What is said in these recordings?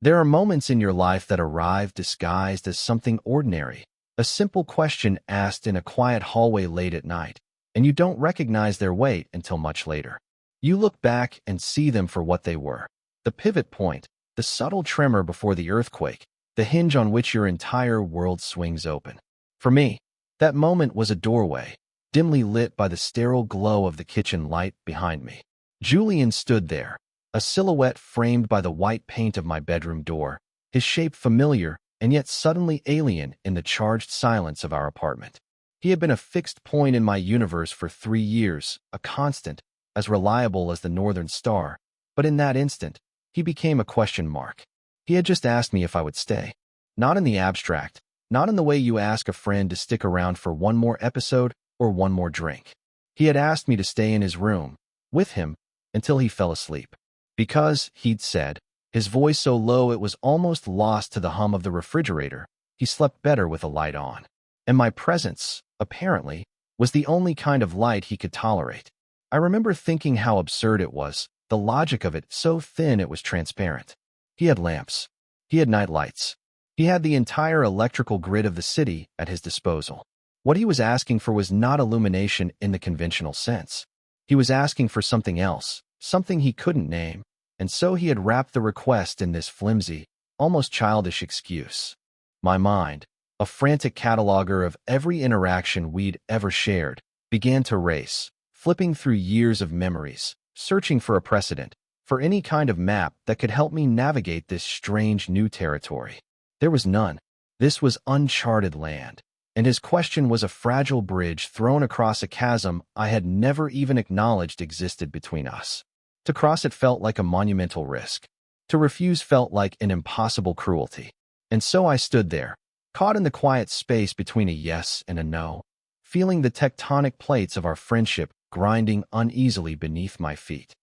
There are moments in your life that arrive disguised as something ordinary, a simple question asked in a quiet hallway late at night, and you don't recognize their weight until much later. You look back and see them for what they were: the pivot point, the subtle tremor before the earthquake, the hinge on which your entire world swings open. For me, that moment was a doorway, dimly lit by the sterile glow of the kitchen light behind me. Julian stood there, a silhouette framed by the white paint of my bedroom door, his shape familiar and yet suddenly alien in the charged silence of our apartment. He had been a fixed point in my universe for 3 years, a constant, as reliable as the northern star, but in that instant, he became a question mark. He had just asked me if I would stay. Not in the abstract, not in the way you ask a friend to stick around for one more episode or one more drink. He had asked me to stay in his room, with him, until he fell asleep. Because, he'd said, his voice so low it was almost lost to the hum of the refrigerator, he slept better with a light on. And my presence, apparently, was the only kind of light he could tolerate. I remember thinking how absurd it was, the logic of it so thin it was transparent. He had lamps. He had night lights. He had the entire electrical grid of the city at his disposal. What he was asking for was not illumination in the conventional sense. He was asking for something else, something he couldn't name, and so he had wrapped the request in this flimsy, almost childish excuse. My mind, a frantic cataloger of every interaction we'd ever shared, began to race, flipping through years of memories, searching for a precedent, for any kind of map that could help me navigate this strange new territory. There was none. This was uncharted land, and his question was a fragile bridge thrown across a chasm I had never even acknowledged existed between us. To cross it felt like a monumental risk. To refuse felt like an impossible cruelty. And so I stood there, caught in the quiet space between a yes and a no, feeling the tectonic plates of our friendship grinding uneasily beneath my feet.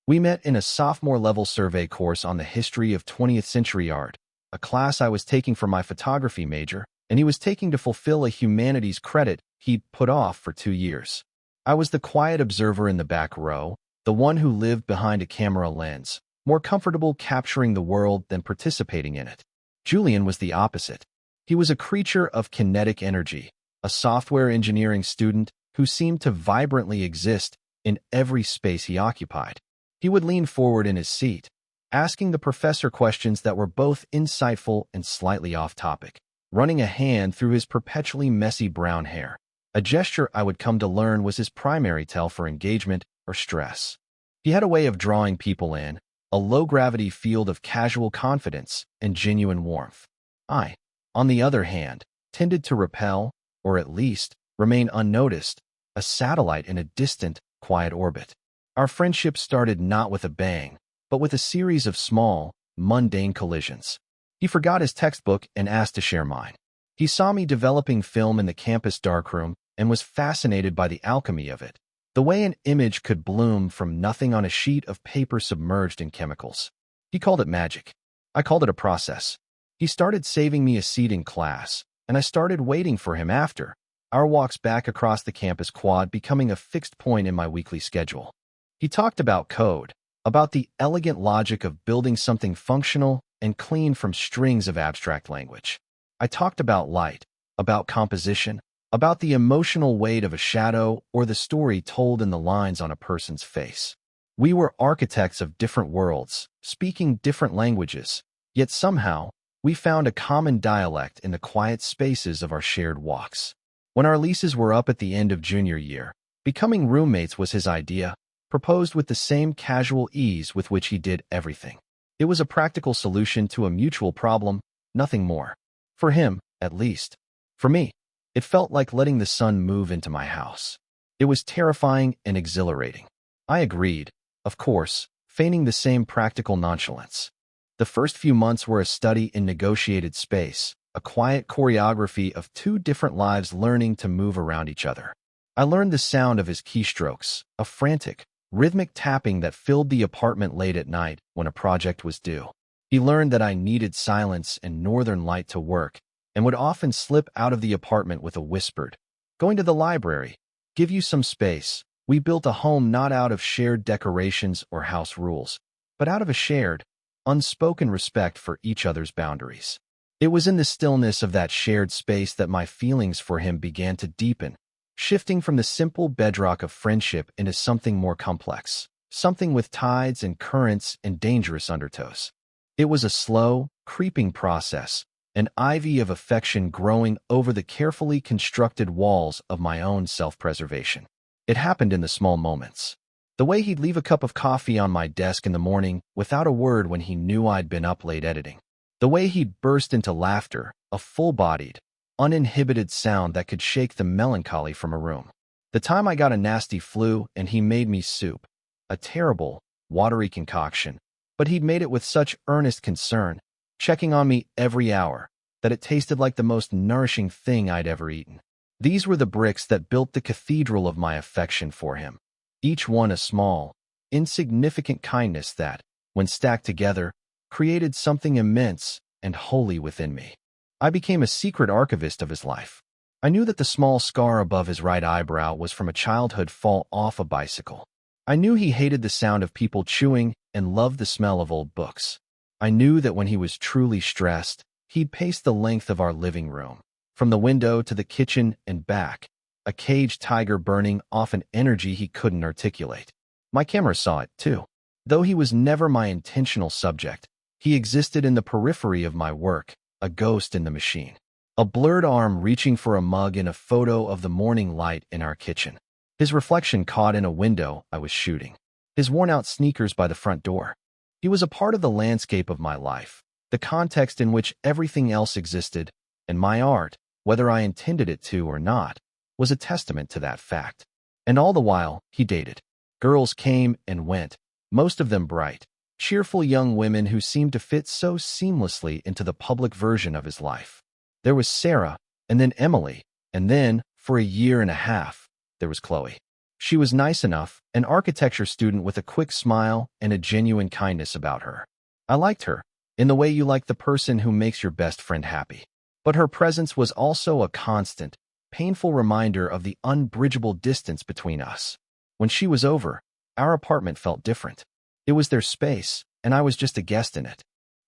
We met in a sophomore-level survey course on the history of 20th century art, a class I was taking for my photography major, and he was taking to fulfill a humanities credit he'd put off for 2 years. I was the quiet observer in the back row, the one who lived behind a camera lens, more comfortable capturing the world than participating in it. Julian was the opposite. He was a creature of kinetic energy, a software engineering student who seemed to vibrantly exist in every space he occupied. He would lean forward in his seat, asking the professor questions that were both insightful and slightly off-topic, running a hand through his perpetually messy brown hair, a gesture I would come to learn was his primary tell for engagement or stress. He had a way of drawing people in, a low-gravity field of casual confidence and genuine warmth. I, on the other hand, tended to repel, or at least remain unnoticed, a satellite in a distant, quiet orbit. Our friendship started not with a bang, but with a series of small, mundane collisions. He forgot his textbook and asked to share mine. He saw me developing film in the campus darkroom and was fascinated by the alchemy of it, the way an image could bloom from nothing on a sheet of paper submerged in chemicals. He called it magic. I called it a process. He started saving me a seat in class, and I started waiting for him after, our walks back across the campus quad becoming a fixed point in my weekly schedule. He talked about code, about the elegant logic of building something functional and clean from strings of abstract language. I talked about light, about composition, about the emotional weight of a shadow or the story told in the lines on a person's face. We were architects of different worlds, speaking different languages, yet somehow, we found a common dialect in the quiet spaces of our shared walks. When our leases were up at the end of junior year, becoming roommates was his idea, proposed with the same casual ease with which he did everything. It was a practical solution to a mutual problem, nothing more. For him, at least. For me, it felt like letting the sun move into my house. It was terrifying and exhilarating. I agreed, of course, feigning the same practical nonchalance. The first few months were a study in negotiated space, a quiet choreography of two different lives learning to move around each other. I learned the sound of his keystrokes, a frantic, rhythmic tapping that filled the apartment late at night when a project was due. He learned that I needed silence and northern light to work, and would often slip out of the apartment with a whispered, "Going to the library. Give you some space." We built a home not out of shared decorations or house rules, but out of a shared, unspoken respect for each other's boundaries. It was in the stillness of that shared space that my feelings for him began to deepen, shifting from the simple bedrock of friendship into something more complex, something with tides and currents and dangerous undertows. It was a slow, creeping process, an ivy of affection growing over the carefully constructed walls of my own self-preservation. It happened in the small moments. The way he'd leave a cup of coffee on my desk in the morning without a word when he knew I'd been up late editing. The way he'd burst into laughter, a full-bodied, uninhibited sound that could shake the melancholy from a room. The time I got a nasty flu and he made me soup, a terrible, watery concoction, but he'd made it with such earnest concern, checking on me every hour, that it tasted like the most nourishing thing I'd ever eaten. These were the bricks that built the cathedral of my affection for him, each one a small, insignificant kindness that, when stacked together, created something immense and holy within me. I became a secret archivist of his life. I knew that the small scar above his right eyebrow was from a childhood fall off a bicycle. I knew he hated the sound of people chewing and loved the smell of old books. I knew that when he was truly stressed, he'd pace the length of our living room, from the window to the kitchen and back, a caged tiger burning off an energy he couldn't articulate. My camera saw it, too. Though he was never my intentional subject, he existed in the periphery of my work, a ghost in the machine. A blurred arm reaching for a mug in a photo of the morning light in our kitchen. His reflection caught in a window I was shooting. His worn-out sneakers by the front door. He was a part of the landscape of my life, the context in which everything else existed, and my art, whether I intended it to or not, was a testament to that fact. And all the while, he dated. Girls came and went, most of them bright, cheerful young women who seemed to fit so seamlessly into the public version of his life. There was Sarah, and then Emily, and then, for a year and a half, there was Chloe. She was nice enough, an architecture student with a quick smile and a genuine kindness about her. I liked her, in the way you like the person who makes your best friend happy. But her presence was also a constant, painful reminder of the unbridgeable distance between us. When she was over, our apartment felt different. It was their space, and I was just a guest in it.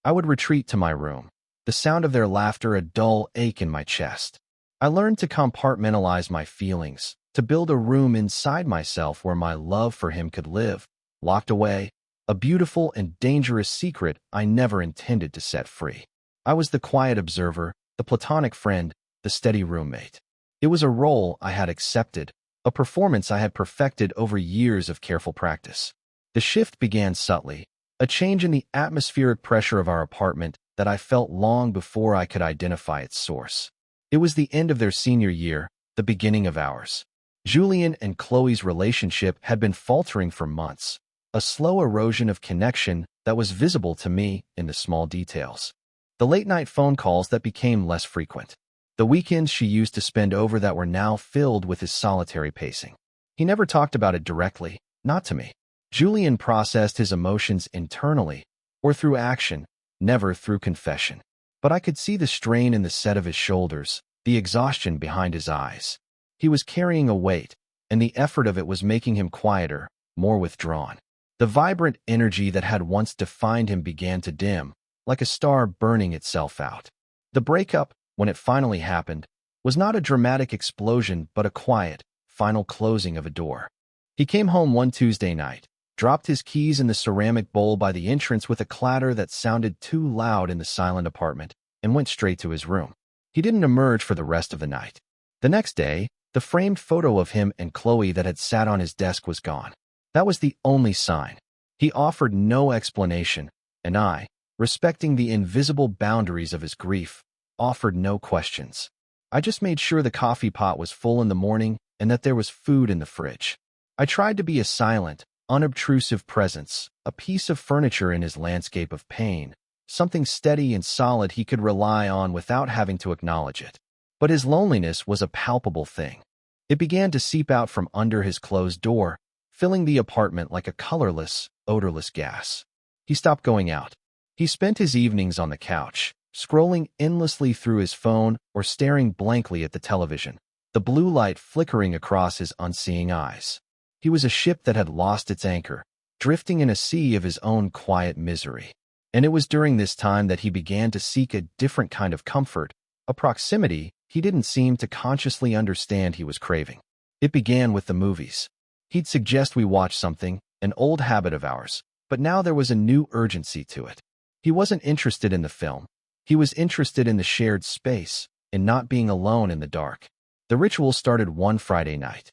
I would retreat to my room, the sound of their laughter a dull ache in my chest. I learned to compartmentalize my feelings, to build a room inside myself where my love for him could live, locked away, a beautiful and dangerous secret I never intended to set free. I was the quiet observer, the platonic friend, the steady roommate. It was a role I had accepted, a performance I had perfected over years of careful practice. The shift began subtly, a change in the atmospheric pressure of our apartment that I felt long before I could identify its source. It was the end of their senior year, the beginning of ours. Julian and Chloe's relationship had been faltering for months, a slow erosion of connection that was visible to me in the small details. The late-night phone calls that became less frequent. The weekends she used to spend over that were now filled with his solitary pacing. He never talked about it directly, not to me. Julian processed his emotions internally, or through action, never through confession. But I could see the strain in the set of his shoulders, the exhaustion behind his eyes. He was carrying a weight, and the effort of it was making him quieter, more withdrawn. The vibrant energy that had once defined him began to dim, like a star burning itself out. The breakup, when it finally happened, was not a dramatic explosion but a quiet, final closing of a door. He came home one Tuesday night, dropped his keys in the ceramic bowl by the entrance with a clatter that sounded too loud in the silent apartment, and went straight to his room. He didn't emerge for the rest of the night. The next day, the framed photo of him and Chloe that had sat on his desk was gone. That was the only sign. He offered no explanation, and I, respecting the invisible boundaries of his grief, offered no questions. I just made sure the coffee pot was full in the morning and that there was food in the fridge. I tried to be a silent, unobtrusive presence, a piece of furniture in his landscape of pain, something steady and solid he could rely on without having to acknowledge it. But his loneliness was a palpable thing. It began to seep out from under his closed door, filling the apartment like a colorless, odorless gas. He stopped going out. He spent his evenings on the couch, scrolling endlessly through his phone or staring blankly at the television, the blue light flickering across his unseeing eyes. He was a ship that had lost its anchor, drifting in a sea of his own quiet misery. And it was during this time that he began to seek a different kind of comfort, a proximity he didn't seem to consciously understand he was craving. It began with the movies. He'd suggest we watch something, an old habit of ours, but now there was a new urgency to it. He wasn't interested in the film. He was interested in the shared space, in not being alone in the dark. The ritual started one Friday night.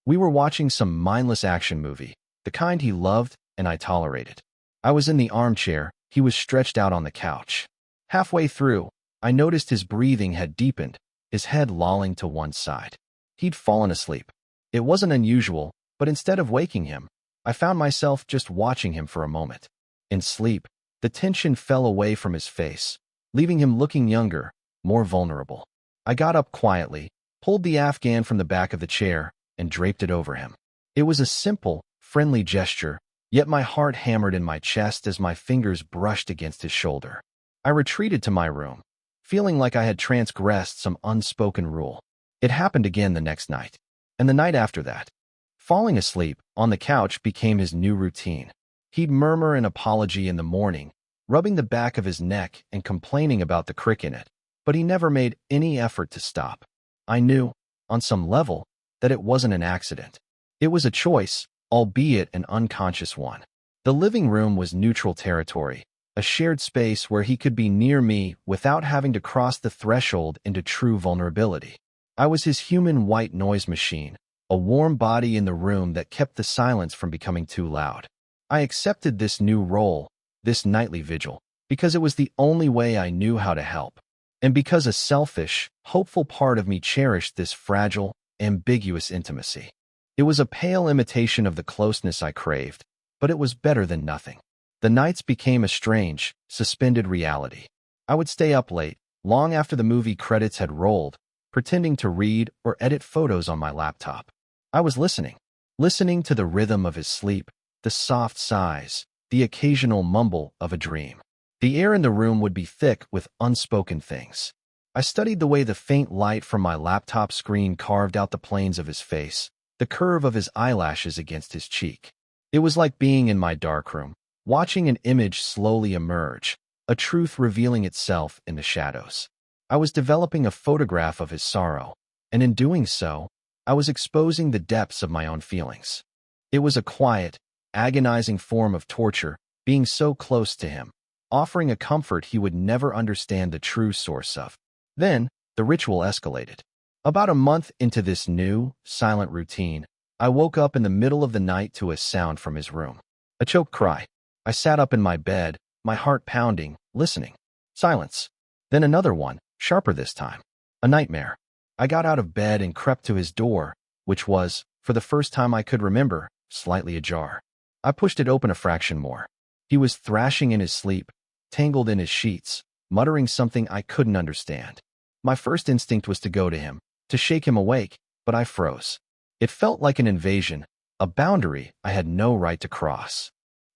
We were watching some mindless action movie, the kind he loved and I tolerated. I was in the armchair, he was stretched out on the couch. Halfway through, I noticed his breathing had deepened, his head lolling to one side. He'd fallen asleep. It wasn't unusual, but instead of waking him, I found myself just watching him for a moment. In sleep, the tension fell away from his face, leaving him looking younger, more vulnerable. I got up quietly, pulled the Afghan from the back of the chair, and draped it over him. It was a simple, friendly gesture, yet my heart hammered in my chest as my fingers brushed against his shoulder. I retreated to my room, feeling like I had transgressed some unspoken rule. It happened again the next night, and the night after that. Falling asleep on the couch became his new routine. He'd murmur an apology in the morning, rubbing the back of his neck and complaining about the crick in it, but he never made any effort to stop. I knew, on some level, that it wasn't an accident. It was a choice, albeit an unconscious one. The living room was neutral territory, a shared space where he could be near me without having to cross the threshold into true vulnerability. I was his human white noise machine, a warm body in the room that kept the silence from becoming too loud. I accepted this new role, this nightly vigil, because it was the only way I knew how to help, and because a selfish, hopeful part of me cherished this fragile, ambiguous intimacy. It was a pale imitation of the closeness I craved, but it was better than nothing. The nights became a strange, suspended reality. I would stay up late, long after the movie credits had rolled, pretending to read or edit photos on my laptop. I was listening to the rhythm of his sleep, the soft sighs, the occasional mumble of a dream. The air in the room would be thick with unspoken things. I studied the way the faint light from my laptop screen carved out the planes of his face, the curve of his eyelashes against his cheek. It was like being in my darkroom, watching an image slowly emerge, a truth revealing itself in the shadows. I was developing a photograph of his sorrow, and in doing so, I was exposing the depths of my own feelings. It was a quiet, agonizing form of torture, being so close to him, offering a comfort he would never understand the true source of. Then, the ritual escalated. About a month into this new, silent routine, I woke up in the middle of the night to a sound from his room. A choked cry. I sat up in my bed, my heart pounding, listening. Silence. Then another one, sharper this time. A nightmare. I got out of bed and crept to his door, which was, for the first time I could remember, slightly ajar. I pushed it open a fraction more. He was thrashing in his sleep, tangled in his sheets, muttering something I couldn't understand. My first instinct was to go to him, to shake him awake, but I froze. It felt like an invasion, a boundary I had no right to cross.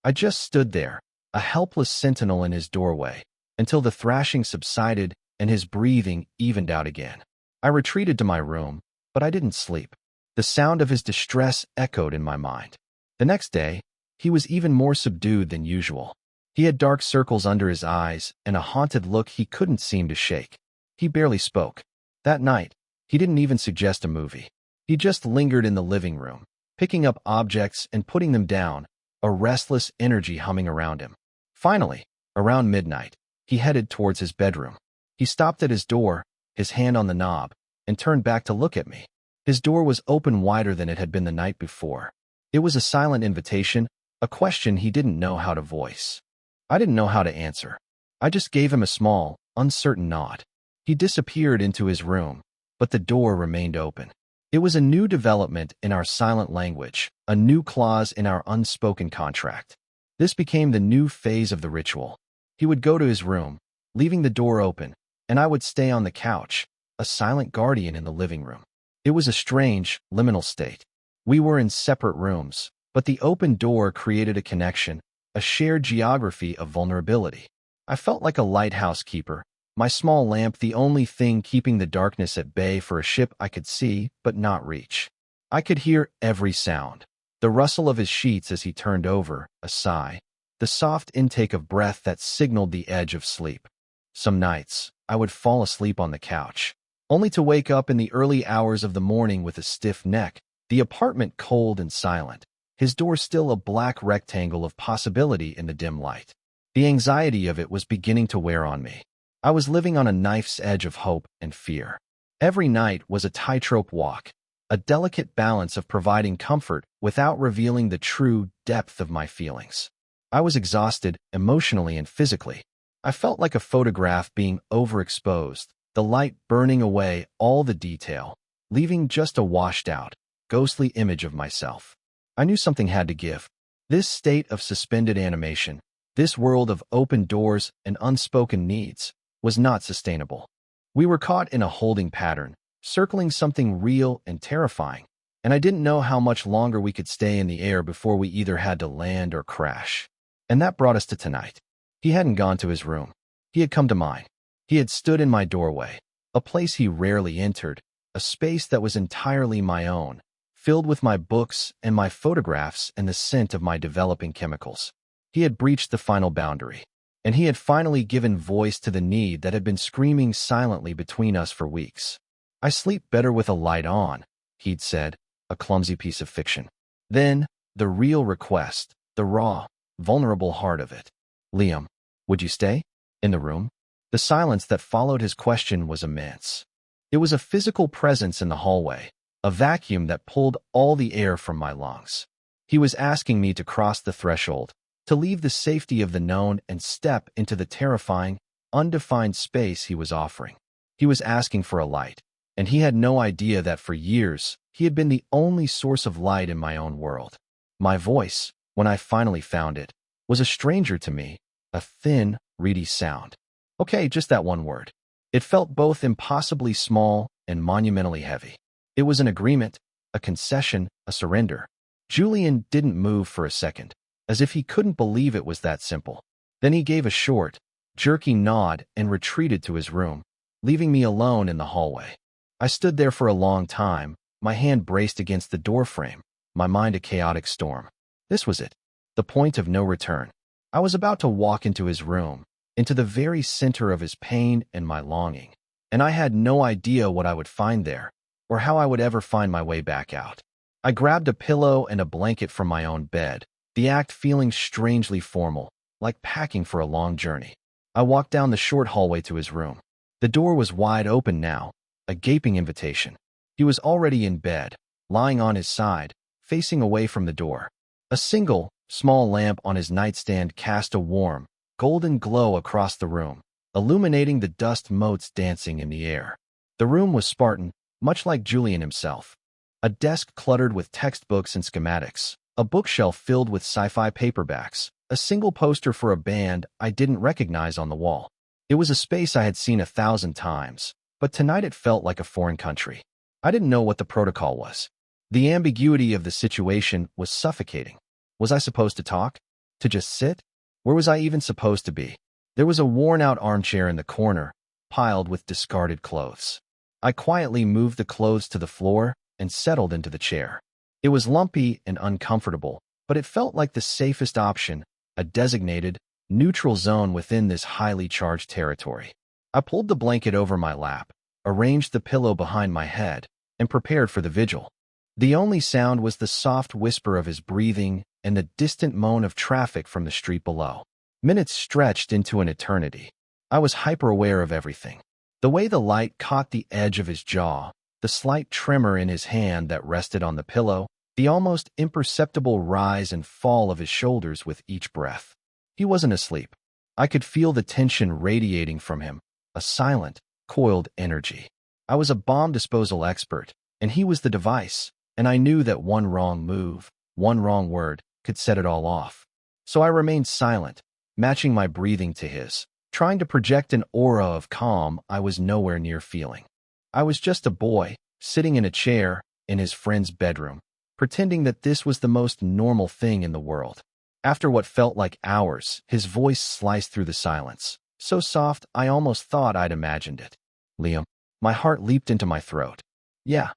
I just stood there, a helpless sentinel in his doorway, until the thrashing subsided and his breathing evened out again. I retreated to my room, but I didn't sleep. The sound of his distress echoed in my mind. The next day, he was even more subdued than usual. He had dark circles under his eyes and a haunted look he couldn't seem to shake. He barely spoke. That night, he didn't even suggest a movie. He just lingered in the living room, picking up objects and putting them down, a restless energy humming around him. Finally, around midnight, he headed towards his bedroom. He stopped at his door, his hand on the knob, and turned back to look at me. His door was open wider than it had been the night before. It was a silent invitation, a question he didn't know how to voice. I didn't know how to answer. I just gave him a small, uncertain nod. He disappeared into his room, but the door remained open. It was a new development in our silent language, a new clause in our unspoken contract. This became the new phase of the ritual. He would go to his room, leaving the door open, and I would stay on the couch, a silent guardian in the living room. It was a strange, liminal state. We were in separate rooms, but the open door created a connection, a shared geography of vulnerability. I felt like a lighthouse keeper, my small lamp the only thing keeping the darkness at bay for a ship I could see but not reach. I could hear every sound. The rustle of his sheets as he turned over, a sigh, the the soft intake of breath that signaled the edge of sleep. Some nights, I would fall asleep on the couch, only to wake up in the early hours of the morning with a stiff neck, the apartment cold and silent, his door still a black rectangle of possibility in the dim light. The anxiety of it was beginning to wear on me. I was living on a knife's edge of hope and fear. Every night was a tightrope walk, a delicate balance of providing comfort without revealing the true depth of my feelings. I was exhausted emotionally and physically. I felt like a photograph being overexposed, the light burning away all the detail, leaving just a washed-out, ghostly image of myself. I knew something had to give. This state of suspended animation, this world of open doors and unspoken needs, was not sustainable. We were caught in a holding pattern, circling something real and terrifying, and I didn't know how much longer we could stay in the air before we either had to land or crash. And that brought us to tonight. He hadn't gone to his room. He had come to mine. He had stood in my doorway, a place he rarely entered, a space that was entirely my own, filled with my books and my photographs and the scent of my developing chemicals. He had breached the final boundary, and he had finally given voice to the need that had been screaming silently between us for weeks. "I sleep better with a light on," he'd said, a clumsy piece of fiction. Then, the real request, the raw, vulnerable heart of it. "Liam, would you stay?" In the room, the silence that followed his question was immense. It was a physical presence in the hallway, a vacuum that pulled all the air from my lungs. He was asking me to cross the threshold, to leave the safety of the known and step into the terrifying, undefined space he was offering. He was asking for a light, and he had no idea that for years he had been the only source of light in my own world. My voice, when I finally found it, was a stranger to me, a thin, reedy sound. Okay, just that one word. It felt both impossibly small and monumentally heavy. It was an agreement, a concession, a surrender. Julian didn't move for a second, as if he couldn't believe it was that simple. Then he gave a short, jerky nod and retreated to his room, leaving me alone in the hallway. I stood there for a long time, my hand braced against the doorframe, my mind a chaotic storm. This was it, the point of no return. I was about to walk into his room, into the very center of his pain and my longing, and I had no idea what I would find there, or how I would ever find my way back out. I grabbed a pillow and a blanket from my own bed, the act feeling strangely formal, like packing for a long journey. I walked down the short hallway to his room. The door was wide open now, a gaping invitation. He was already in bed, lying on his side, facing away from the door. A single, small lamp on his nightstand cast a warm, golden glow across the room, illuminating the dust motes dancing in the air. The room was Spartan, much like Julian himself. A desk cluttered with textbooks and schematics, a bookshelf filled with sci-fi paperbacks, a single poster for a band I didn't recognize on the wall. It was a space I had seen 1,000 times, but tonight it felt like a foreign country. I didn't know what the protocol was. The ambiguity of the situation was suffocating. Was I supposed to talk? To just sit? Where was I even supposed to be? There was a worn-out armchair in the corner, piled with discarded clothes. I quietly moved the clothes to the floor and settled into the chair. It was lumpy and uncomfortable, but it felt like the safest option, a designated, neutral zone within this highly charged territory. I pulled the blanket over my lap, arranged the pillow behind my head, and prepared for the vigil. The only sound was the soft whisper of his breathing and the distant moan of traffic from the street below. Minutes stretched into an eternity. I was hyper-aware of everything. The way the light caught the edge of his jaw, the slight tremor in his hand that rested on the pillow, the almost imperceptible rise and fall of his shoulders with each breath. He wasn't asleep. I could feel the tension radiating from him, a silent, coiled energy. I was a bomb disposal expert, and he was the device, and I knew that one wrong move, one wrong word, could set it all off. So I remained silent, matching my breathing to his, trying to project an aura of calm I was nowhere near feeling. I was just a boy, sitting in a chair, in his friend's bedroom, pretending that this was the most normal thing in the world. After what felt like hours, his voice sliced through the silence, so soft I almost thought I'd imagined it. "Liam." My heart leaped into my throat. "Yeah."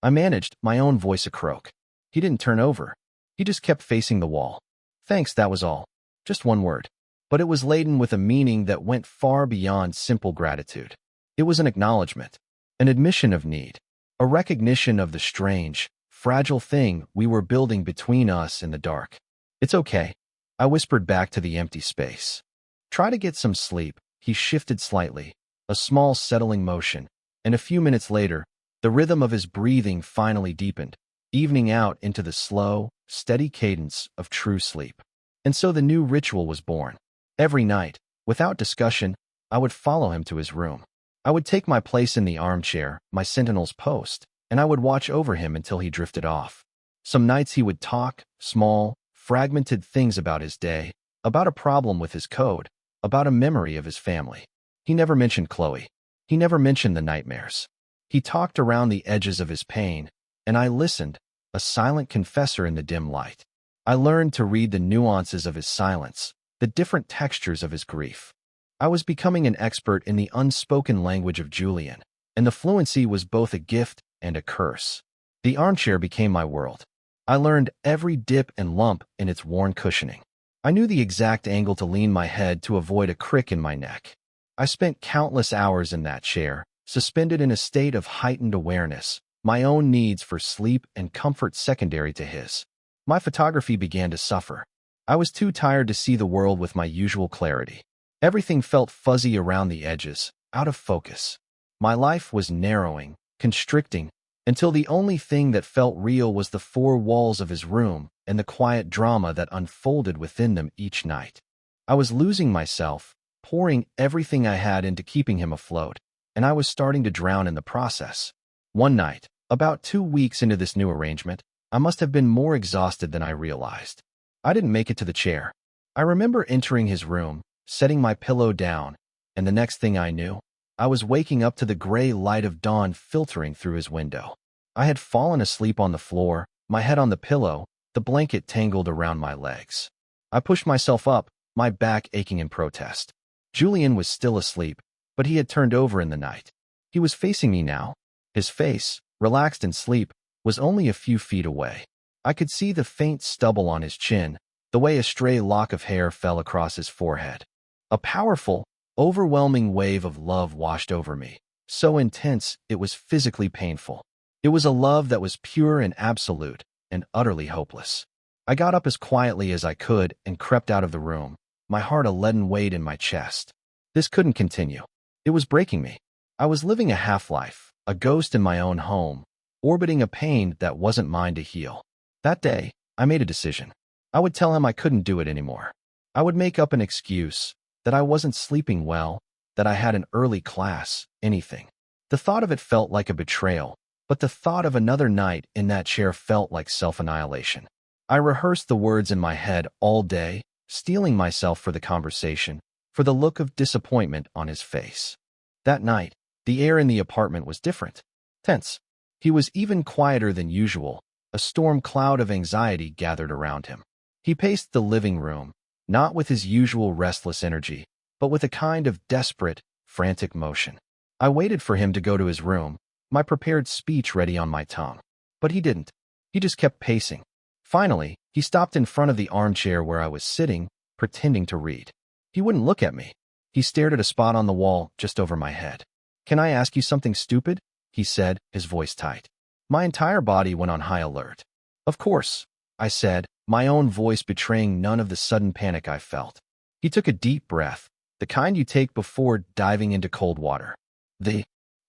I managed, my own voice a croak. He didn't turn over. He just kept facing the wall. "Thanks, that was all." Just one word. But it was laden with a meaning that went far beyond simple gratitude. It was an acknowledgement, an admission of need, a recognition of the strange, fragile thing we were building between us in the dark. It's okay, I whispered back to the empty space. Try to get some sleep. He shifted slightly, a small settling motion, and a few minutes later, the rhythm of his breathing finally deepened, evening out into the slow, steady cadence of true sleep. And so the new ritual was born. Every night, without discussion, I would follow him to his room. I would take my place in the armchair, my sentinel's post, and I would watch over him until he drifted off. Some nights he would talk, small, fragmented things about his day, about a problem with his code, about a memory of his family. He never mentioned Chloe. He never mentioned the nightmares. He talked around the edges of his pain, and I listened, a silent confessor in the dim light. I learned to read the nuances of his silence, the different textures of his grief. I was becoming an expert in the unspoken language of Julian, and the fluency was both a gift and a curse. The armchair became my world. I learned every dip and lump in its worn cushioning. I knew the exact angle to lean my head to avoid a crick in my neck. I spent countless hours in that chair, suspended in a state of heightened awareness, my own needs for sleep and comfort secondary to his. My photography began to suffer. I was too tired to see the world with my usual clarity. Everything felt fuzzy around the edges, out of focus. My life was narrowing, constricting, until the only thing that felt real was the four walls of his room and the quiet drama that unfolded within them each night. I was losing myself, pouring everything I had into keeping him afloat, and I was starting to drown in the process. One night, about 2 weeks into this new arrangement, I must have been more exhausted than I realized. I didn't make it to the chair. I remember entering his room, setting my pillow down, and the next thing I knew, I was waking up to the gray light of dawn filtering through his window. I had fallen asleep on the floor, my head on the pillow, the blanket tangled around my legs. I pushed myself up, my back aching in protest. Julian was still asleep, but he had turned over in the night. He was facing me now. His face, relaxed in sleep, was only a few feet away. I could see the faint stubble on his chin, the way a stray lock of hair fell across his forehead. A powerful, overwhelming wave of love washed over me, so intense it was physically painful. It was a love that was pure and absolute, and utterly hopeless. I got up as quietly as I could and crept out of the room, my heart a leaden weight in my chest. This couldn't continue. It was breaking me. I was living a half-life, a ghost in my own home, orbiting a pain that wasn't mine to heal. That day, I made a decision. I would tell him I couldn't do it anymore. I would make up an excuse, that I wasn't sleeping well, that I had an early class, anything. The thought of it felt like a betrayal, but the thought of another night in that chair felt like self-annihilation. I rehearsed the words in my head all day, steeling myself for the conversation, for the look of disappointment on his face. That night, the air in the apartment was different. Tense. He was even quieter than usual. A storm cloud of anxiety gathered around him. He paced the living room, not with his usual restless energy, but with a kind of desperate, frantic motion. I waited for him to go to his room, my prepared speech ready on my tongue. But he didn't. He just kept pacing. Finally, he stopped in front of the armchair where I was sitting, pretending to read. He wouldn't look at me. He stared at a spot on the wall just over my head. "Can I ask you something stupid?" he said, his voice tight. My entire body went on high alert. "Of course," I said, my own voice betraying none of the sudden panic I felt. He took a deep breath, the kind you take before diving into cold water. The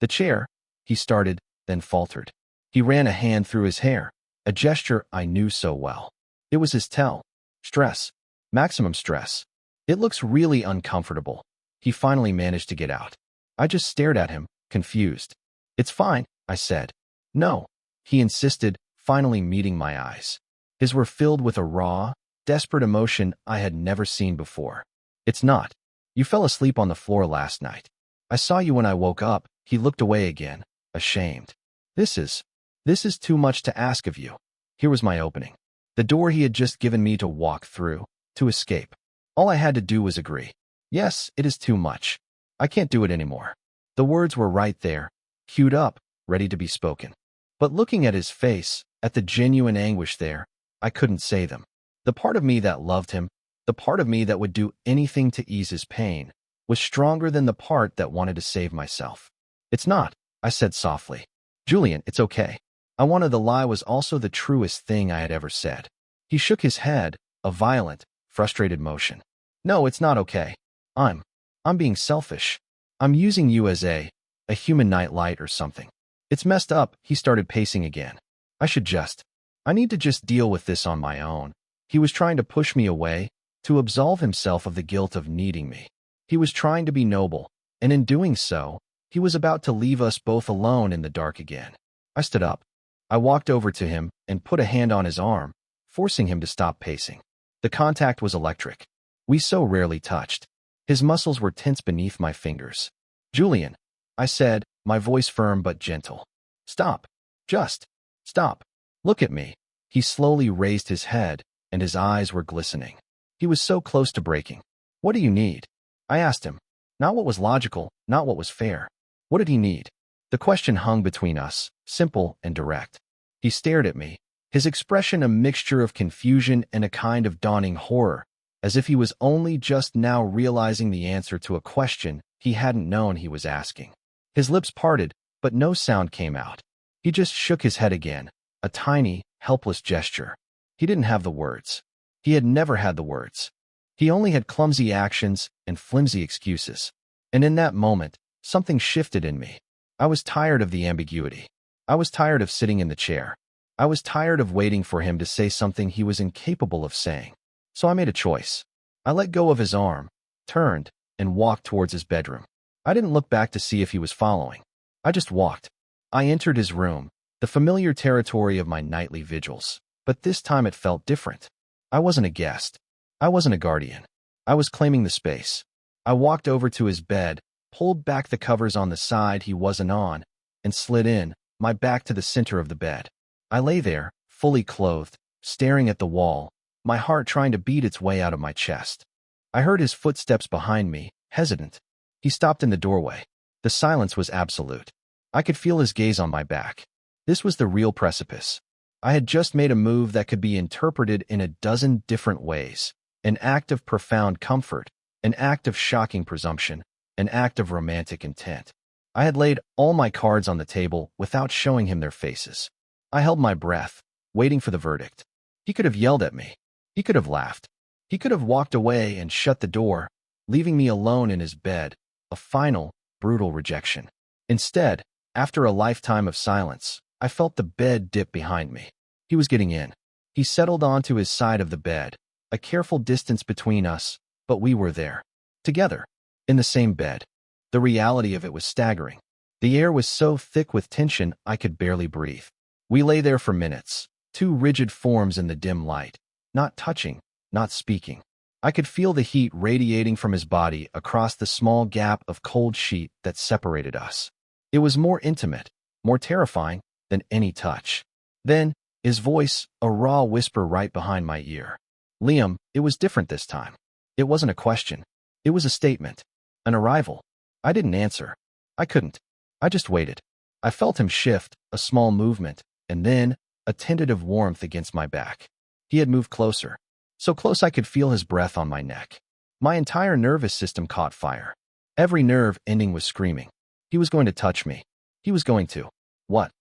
chair," he started, then faltered. He ran a hand through his hair, a gesture I knew so well. It was his tell. Stress. Maximum stress. "It looks really uncomfortable," he finally managed to get out. I just stared at him, confused. "It's fine," I said. "No," he insisted, finally meeting my eyes. His were filled with a raw, desperate emotion I had never seen before. "It's not. You fell asleep on the floor last night. I saw you when I woke up." He looked away again, ashamed. This is too much to ask of you." Here was my opening. The door he had just given me to walk through, to escape. All I had to do was agree. "Yes, it is too much. I can't do it anymore." The words were right there, queued up, ready to be spoken. But looking at his face, at the genuine anguish there, I couldn't say them. The part of me that loved him, The part of me that would do anything to ease his pain was stronger than the part that wanted to save myself. It's not, I said softly. Julian, it's okay. I wanted the lie was also the truest thing I had ever said. He shook his head, a violent, frustrated motion. No, it's not okay. I'm being selfish. I'm using you as a human nightlight or something. It's messed up. He started pacing again. I need to just deal with this on my own. He was trying to push me away, to absolve himself of the guilt of needing me. He was trying to be noble, and in doing so, he was about to leave us both alone in the dark again. I stood up. I walked over to him and put a hand on his arm, forcing him to stop pacing. The contact was electric. We so rarely touched. His muscles were tense beneath my fingers. Julian, I said, my voice firm but gentle. Stop. Just stop. Look at me. He slowly raised his head, and his eyes were glistening. He was so close to breaking. What do you need? I asked him. Not what was logical, not what was fair. What did he need? The question hung between us, simple and direct. He stared at me, his expression a mixture of confusion and a kind of dawning horror, as if he was only just now realizing the answer to a question he hadn't known he was asking. His lips parted, but no sound came out. He just shook his head again, a tiny, helpless gesture. He didn't have the words. He had never had the words. He only had clumsy actions and flimsy excuses. And in that moment, something shifted in me. I was tired of the ambiguity. I was tired of sitting in the chair. I was tired of waiting for him to say something he was incapable of saying. So I made a choice. I let go of his arm, turned, and walked towards his bedroom. I didn't look back to see if he was following. I just walked. I entered his room, the familiar territory of my nightly vigils. But this time it felt different. I wasn't a guest. I wasn't a guardian. I was claiming the space. I walked over to his bed, pulled back the covers on the side he wasn't on, and slid in, my back to the center of the bed. I lay there, fully clothed, staring at the wall, my heart trying to beat its way out of my chest. I heard his footsteps behind me, hesitant. He stopped in the doorway. The silence was absolute. I could feel his gaze on my back. This was the real precipice. I had just made a move that could be interpreted in a dozen different ways. An act of profound comfort, an act of shocking presumption, an act of romantic intent. I had laid all my cards on the table without showing him their faces. I held my breath, waiting for the verdict. He could have yelled at me. He could have laughed. He could have walked away and shut the door, leaving me alone in his bed, a final, brutal rejection. Instead, after a lifetime of silence, I felt the bed dip behind me. He was getting in. He settled onto his side of the bed, a careful distance between us, but we were there. Together. In the same bed. The reality of it was staggering. The air was so thick with tension I could barely breathe. We lay there for minutes, two rigid forms in the dim light, not touching, not speaking. I could feel the heat radiating from his body across the small gap of cold sheet that separated us. It was more intimate, more terrifying than any touch. Then, his voice, a raw whisper right behind my ear. Liam, it was different this time. It wasn't a question. It was a statement. An arrival. I didn't answer. I couldn't. I just waited. I felt him shift, a small movement, and then a tentative warmth against my back. He had moved closer. So close I could feel his breath on my neck. My entire nervous system caught fire. Every nerve ending was screaming. He was going to touch me. He was going to. What?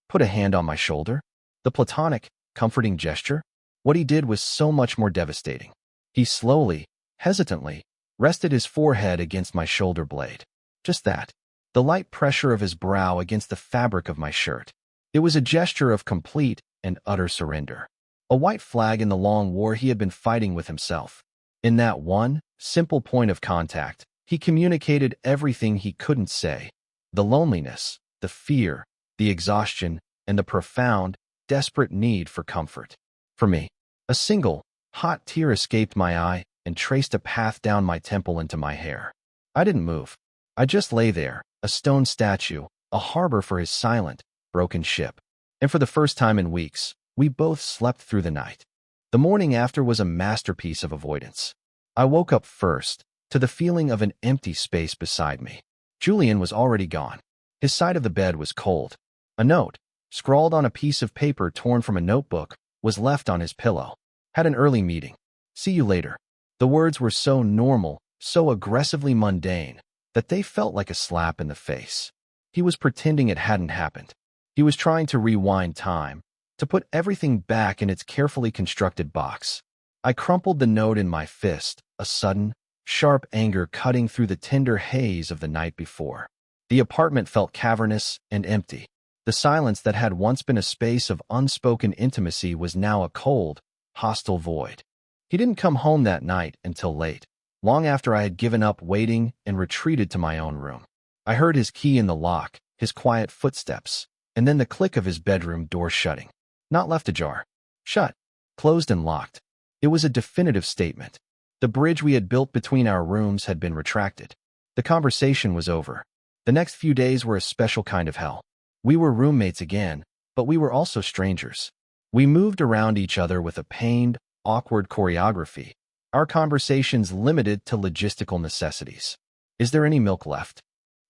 Put a hand on my shoulder? The platonic, comforting gesture? What he did was so much more devastating. He slowly, hesitantly, rested his forehead against my shoulder blade. Just that. The light pressure of his brow against the fabric of my shirt. It was a gesture of complete and utter surrender. A white flag in the long war he had been fighting with himself. In that one, simple point of contact, he communicated everything he couldn't say. The loneliness, the fear, the exhaustion, and the profound, desperate need for comfort. For me, a single, hot tear escaped my eye and traced a path down my temple into my hair. I didn't move. I just lay there, a stone statue, a harbor for his silent, broken ship. And for the first time in weeks, we both slept through the night. The morning after was a masterpiece of avoidance. I woke up first, to the feeling of an empty space beside me. Julian was already gone. His side of the bed was cold. A note, scrawled on a piece of paper torn from a notebook, was left on his pillow. Had an early meeting. See you later. The words were so normal, so aggressively mundane, that they felt like a slap in the face. He was pretending it hadn't happened. He was trying to rewind time, to put everything back in its carefully constructed box. I crumpled the note in my fist, a sudden, sharp anger cutting through the tender haze of the night before. The apartment felt cavernous and empty. The silence that had once been a space of unspoken intimacy was now a cold, hostile void. He didn't come home that night until late, long after I had given up waiting and retreated to my own room. I heard his key in the lock, his quiet footsteps, and then the click of his bedroom door shutting. Not left ajar. Shut. Closed and locked. It was a definitive statement. The bridge we had built between our rooms had been retracted. The conversation was over. The next few days were a special kind of hell. We were roommates again, but we were also strangers. We moved around each other with a pained, awkward choreography, our conversations limited to logistical necessities. Is there any milk left?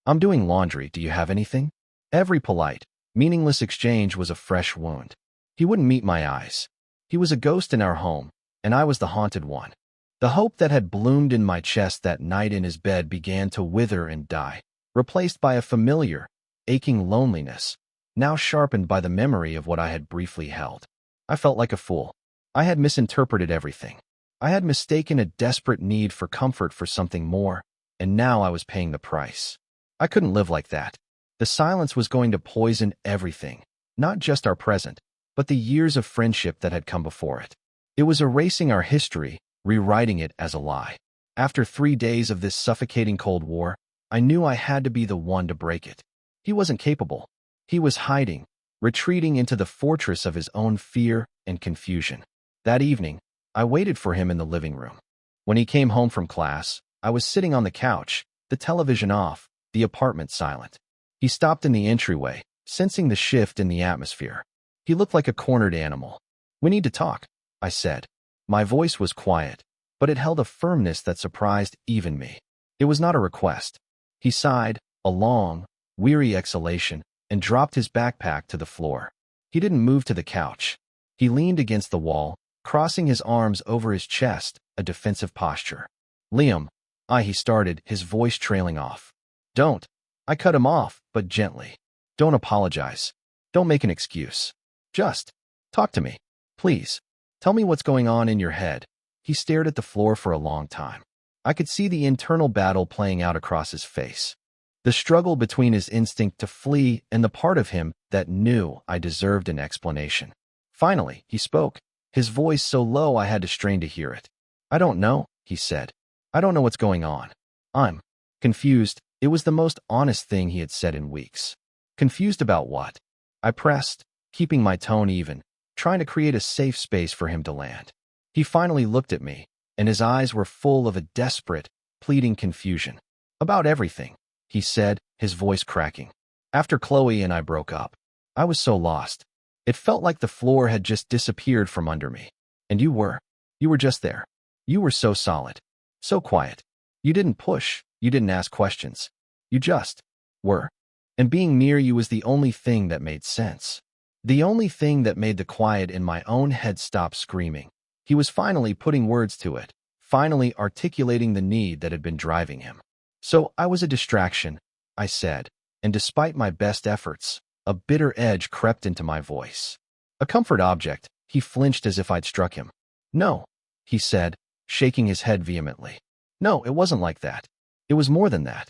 I'm doing laundry. Do you have anything? Every polite, meaningless exchange was a fresh wound. He wouldn't meet my eyes. He was a ghost in our home, and I was the haunted one. The hope that had bloomed in my chest that night in his bed began to wither and die, replaced by a familiar, aching loneliness, now sharpened by the memory of what I had briefly held. I felt like a fool. I had misinterpreted everything. I had mistaken a desperate need for comfort for something more, and now I was paying the price. I couldn't live like that. The silence was going to poison everything, not just our present, but the years of friendship that had come before it. It was erasing our history, rewriting it as a lie. After 3 days of this suffocating Cold War, I knew I had to be the one to break it. He wasn't capable. He was hiding, retreating into the fortress of his own fear and confusion. That evening, I waited for him in the living room. When he came home from class, I was sitting on the couch, the television off, the apartment silent. He stopped in the entryway, sensing the shift in the atmosphere. He looked like a cornered animal. "We need to talk," I said. My voice was quiet, but it held a firmness that surprised even me. It was not a request. He sighed, a long, weary exhalation, and dropped his backpack to the floor. He didn't move to the couch. He leaned against the wall, crossing his arms over his chest, a defensive posture. "Liam," he started, his voice trailing off. "Don't." I cut him off, but gently. "Don't apologize. Don't make an excuse. Just talk to me. Please. Tell me what's going on in your head." He stared at the floor for a long time. I could see the internal battle playing out across his face. The struggle between his instinct to flee and the part of him that knew I deserved an explanation. Finally, he spoke, his voice so low I had to strain to hear it. "I don't know," he said. "I don't know what's going on. I'm confused." It was the most honest thing he had said in weeks. Confused about what? I pressed, keeping my tone even, trying to create a safe space for him to land. He finally looked at me, and his eyes were full of a desperate, pleading confusion. "About everything," he said, his voice cracking. "After Chloe and I broke up, I was so lost. It felt like the floor had just disappeared from under me. And you were just there. You were so solid, so quiet. You didn't push, you didn't ask questions. You just were. And being near you was the only thing that made sense. The only thing that made the quiet in my own head stop screaming." He was finally putting words to it, finally articulating the need that had been driving him. "So I was a distraction," I said, and despite my best efforts, a bitter edge crept into my voice. "A comfort object." He flinched as if I'd struck him. "No," he said, shaking his head vehemently. "No, it wasn't like that. It was more than that.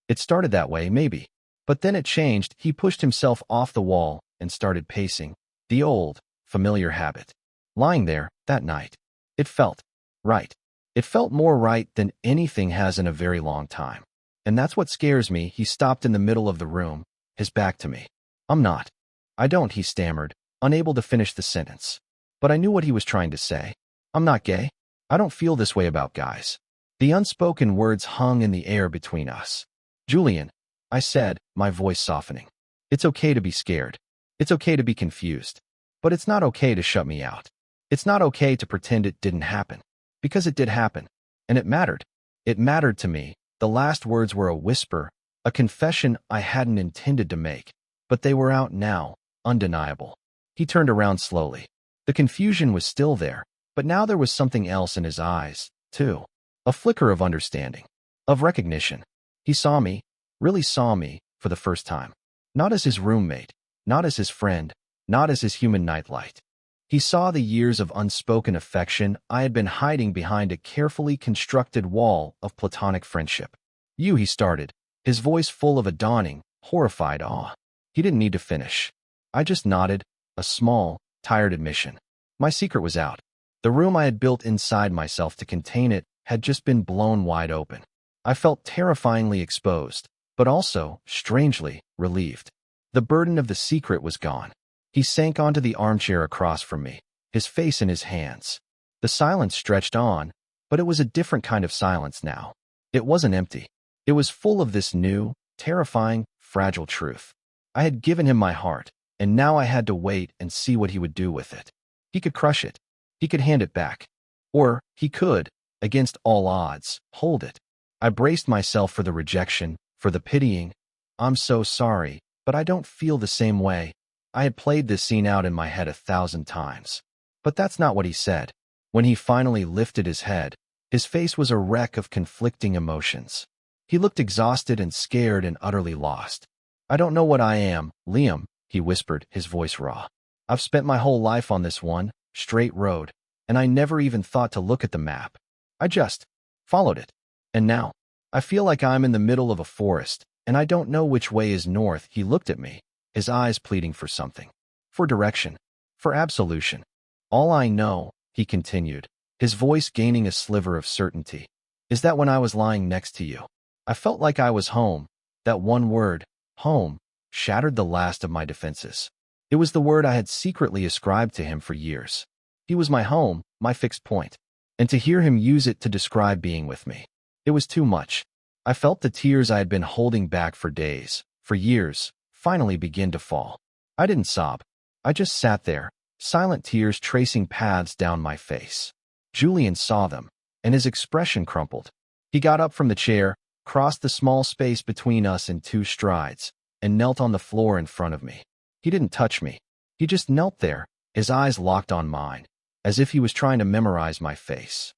It started that way, maybe. But then it changed." He pushed himself off the wall and started pacing, the old, familiar habit. Lying there, that night. It felt right. It felt more right than anything has in a very long time. "And that's what scares me." He stopped in the middle of the room, his back to me. I don't," he stammered, unable to finish the sentence. But I knew what he was trying to say. "I'm not gay. I don't feel this way about guys." The unspoken words hung in the air between us. "Julian," I said, my voice softening. "It's okay to be scared. It's okay to be confused. But it's not okay to shut me out. It's not okay to pretend it didn't happen. Because it did happen. And it mattered. It mattered to me." The last words were a whisper, a confession I hadn't intended to make. But they were out now, undeniable. He turned around slowly. The confusion was still there, but now there was something else in his eyes, too. A flicker of understanding, of recognition. He saw me, really saw me, for the first time. Not as his roommate, not as his friend, not as his human nightlight. He saw the years of unspoken affection I had been hiding behind a carefully constructed wall of platonic friendship. "You," he started, his voice full of a dawning, horrified awe. He didn't need to finish. I just nodded, a small, tired admission. My secret was out. The room I had built inside myself to contain it had just been blown wide open. I felt terrifyingly exposed, but also, strangely, relieved. The burden of the secret was gone. He sank onto the armchair across from me, his face in his hands. The silence stretched on, but it was a different kind of silence now. It wasn't empty. It was full of this new, terrifying, fragile truth. I had given him my heart, and now I had to wait and see what he would do with it. He could crush it. He could hand it back. Or he could, against all odds, hold it. I braced myself for the rejection, for the pitying. "I'm so sorry, but I don't feel the same way." I had played this scene out in my head 1,000 times. But that's not what he said. When he finally lifted his head, his face was a wreck of conflicting emotions. He looked exhausted and scared and utterly lost. "I don't know what I am, Liam," he whispered, his voice raw. "I've spent my whole life on this one, straight road, and I never even thought to look at the map. I just followed it. And now, I feel like I'm in the middle of a forest, and I don't know which way is north." He looked at me, his eyes pleading for something. For direction. For absolution. "All I know," he continued, his voice gaining a sliver of certainty, "is that when I was lying next to you, I felt like I was home." That one word, home, shattered the last of my defenses. It was the word I had secretly ascribed to him for years. He was my home, my fixed point. And to hear him use it to describe being with me, it was too much. I felt the tears I had been holding back for days, for years, finally begin to fall. I didn't sob. I just sat there, silent tears tracing paths down my face. Julian saw them, and his expression crumpled. He got up from the chair, crossed the small space between us in 2 strides, and knelt on the floor in front of me. He didn't touch me. He just knelt there, his eyes locked on mine, as if he was trying to memorize my face.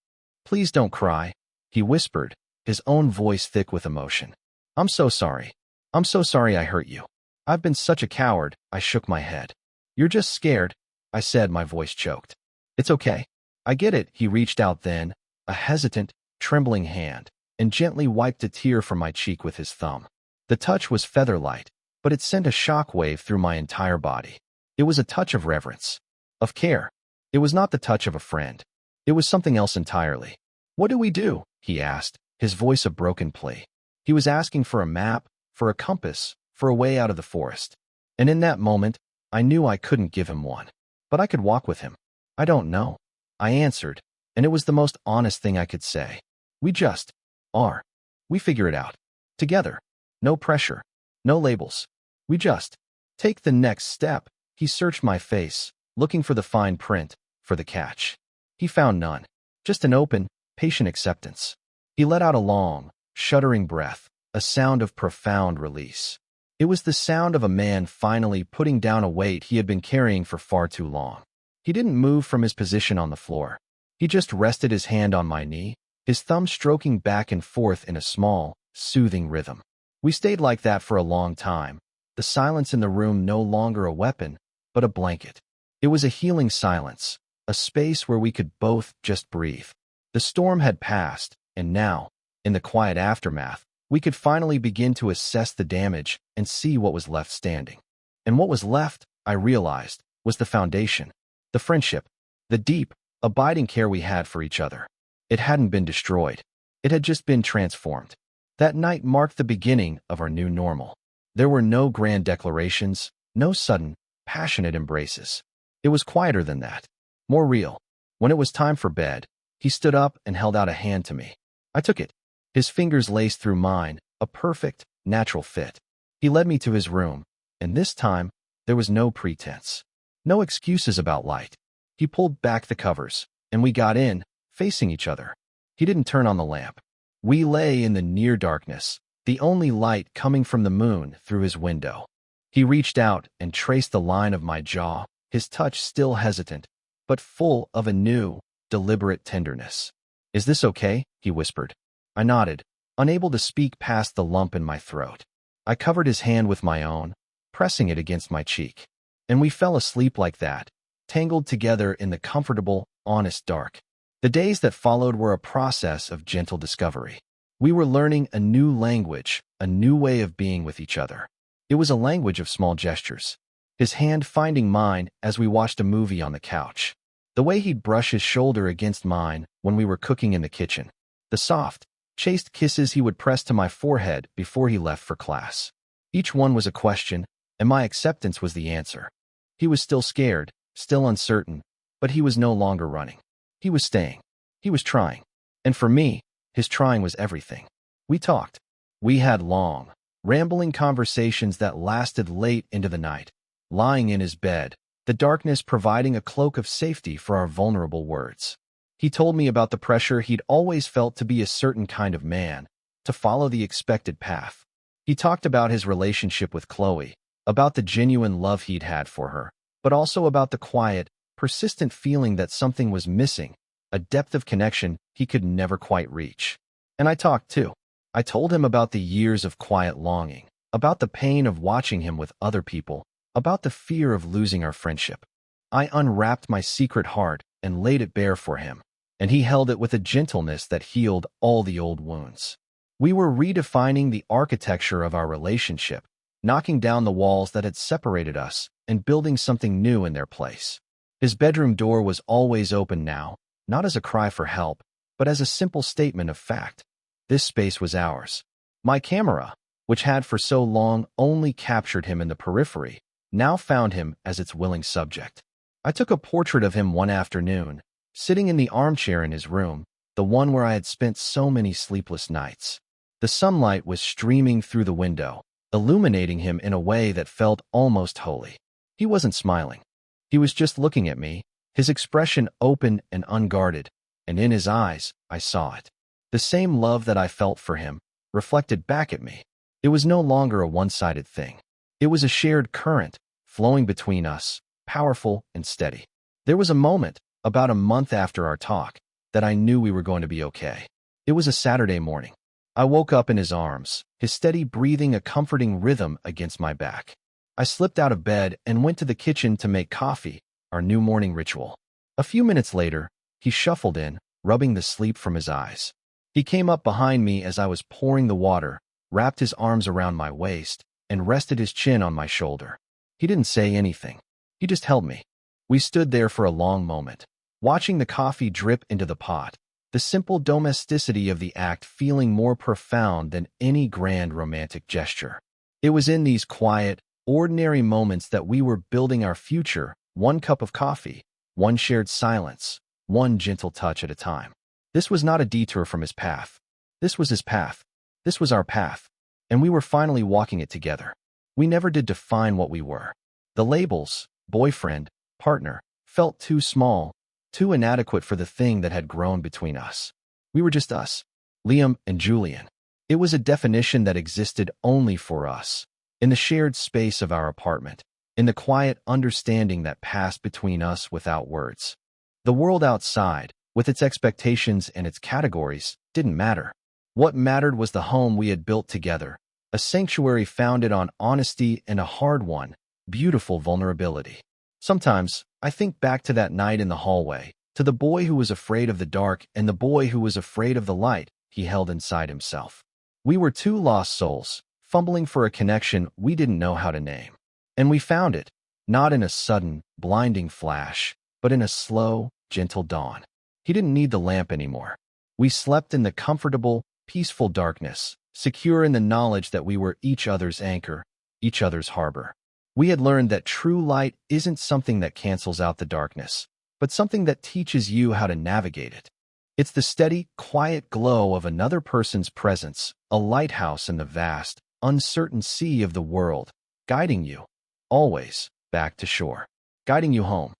"Please don't cry," he whispered, his own voice thick with emotion. "I'm so sorry. I'm so sorry I hurt you. I've been such a coward." I shook my head. "You're just scared," I said, my voice choked. "It's okay. I get it." He reached out then, a hesitant, trembling hand, and gently wiped a tear from my cheek with his thumb. The touch was feather-light, but it sent a shock-wave through my entire body. It was a touch of reverence, of care. It was not the touch of a friend. It was something else entirely. "What do we do?" he asked, his voice a broken plea. He was asking for a map, for a compass, for a way out of the forest. And in that moment, I knew I couldn't give him one. But I could walk with him. "I don't know," I answered, and it was the most honest thing I could say. "We just are. We figure it out. Together. No pressure. No labels. We just take the next step." He searched my face, looking for the fine print, for the catch. He found none. Just an open, patient acceptance. He let out a long, shuddering breath, a sound of profound release. It was the sound of a man finally putting down a weight he had been carrying for far too long. He didn't move from his position on the floor. He just rested his hand on my knee, his thumb stroking back and forth in a small, soothing rhythm. We stayed like that for a long time, the silence in the room no longer a weapon, but a blanket. It was a healing silence, a space where we could both just breathe. The storm had passed, and now, in the quiet aftermath, we could finally begin to assess the damage and see what was left standing. And what was left, I realized, was the foundation, the friendship, the deep, abiding care we had for each other. It hadn't been destroyed. It had just been transformed. That night marked the beginning of our new normal. There were no grand declarations, no sudden, passionate embraces. It was quieter than that, more real. When it was time for bed, he stood up and held out a hand to me. I took it. His fingers laced through mine, a perfect, natural fit. He led me to his room, and this time, there was no pretense. No excuses about light. He pulled back the covers, and we got in, facing each other. He didn't turn on the lamp. We lay in the near darkness, the only light coming from the moon through his window. He reached out and traced the line of my jaw, his touch still hesitant, but full of a new, deliberate tenderness. "Is this okay?" he whispered. I nodded, unable to speak past the lump in my throat. I covered his hand with my own, pressing it against my cheek. And we fell asleep like that, tangled together in the comfortable, honest dark. The days that followed were a process of gentle discovery. We were learning a new language, a new way of being with each other. It was a language of small gestures. His hand finding mine as we watched a movie on the couch. The way he'd brush his shoulder against mine when we were cooking in the kitchen. The soft, chaste kisses he would press to my forehead before he left for class. Each one was a question, and my acceptance was the answer. He was still scared, still uncertain, but he was no longer running. He was staying. He was trying. And for me, his trying was everything. We talked. We had long, rambling conversations that lasted late into the night. Lying in his bed, the darkness providing a cloak of safety for our vulnerable words. He told me about the pressure he'd always felt to be a certain kind of man, to follow the expected path. He talked about his relationship with Chloe, about the genuine love he'd had for her, but also about the quiet, persistent feeling that something was missing, a depth of connection he could never quite reach. And I talked too. I told him about the years of quiet longing, about the pain of watching him with other people, about the fear of losing our friendship. I unwrapped my secret heart and laid it bare for him, and he held it with a gentleness that healed all the old wounds. We were redefining the architecture of our relationship, knocking down the walls that had separated us and building something new in their place. His bedroom door was always open now, not as a cry for help, but as a simple statement of fact. This space was ours. My camera, which had for so long only captured him in the periphery, now found him as its willing subject. I took a portrait of him one afternoon, sitting in the armchair in his room, the one where I had spent so many sleepless nights. The sunlight was streaming through the window, illuminating him in a way that felt almost holy. He wasn't smiling. He was just looking at me, his expression open and unguarded, and in his eyes, I saw it. The same love that I felt for him, reflected back at me. It was no longer a one-sided thing. It was a shared current, flowing between us, powerful and steady. There was a moment, about a month after our talk, that I knew we were going to be okay. It was a Saturday morning. I woke up in his arms, his steady breathing a comforting rhythm against my back. I slipped out of bed and went to the kitchen to make coffee, our new morning ritual. A few minutes later, he shuffled in, rubbing the sleep from his eyes. He came up behind me as I was pouring the water, wrapped his arms around my waist, and rested his chin on my shoulder. He didn't say anything. He just held me. We stood there for a long moment, watching the coffee drip into the pot, the simple domesticity of the act feeling more profound than any grand romantic gesture. It was in these quiet, ordinary moments that we were building our future, one cup of coffee, one shared silence, one gentle touch at a time. This was not a detour from his path. This was his path. This was our path. And we were finally walking it together. We never did define what we were. The labels, boyfriend, partner, felt too small, too inadequate for the thing that had grown between us. We were just us, Liam and Julian. It was a definition that existed only for us, in the shared space of our apartment, in the quiet understanding that passed between us without words. The world outside, with its expectations and its categories, didn't matter. What mattered was the home we had built together, a sanctuary founded on honesty and a hard-won, beautiful vulnerability. Sometimes, I think back to that night in the hallway, to the boy who was afraid of the dark and the boy who was afraid of the light he held inside himself. We were two lost souls, fumbling for a connection we didn't know how to name. And we found it, not in a sudden, blinding flash, but in a slow, gentle dawn. He didn't need the lamp anymore. We slept in the comfortable, peaceful darkness, secure in the knowledge that we were each other's anchor, each other's harbor. We had learned that true light isn't something that cancels out the darkness, but something that teaches you how to navigate it. It's the steady, quiet glow of another person's presence, a lighthouse in the vast, uncertain sea of the world, guiding you, always, back to shore, guiding you home.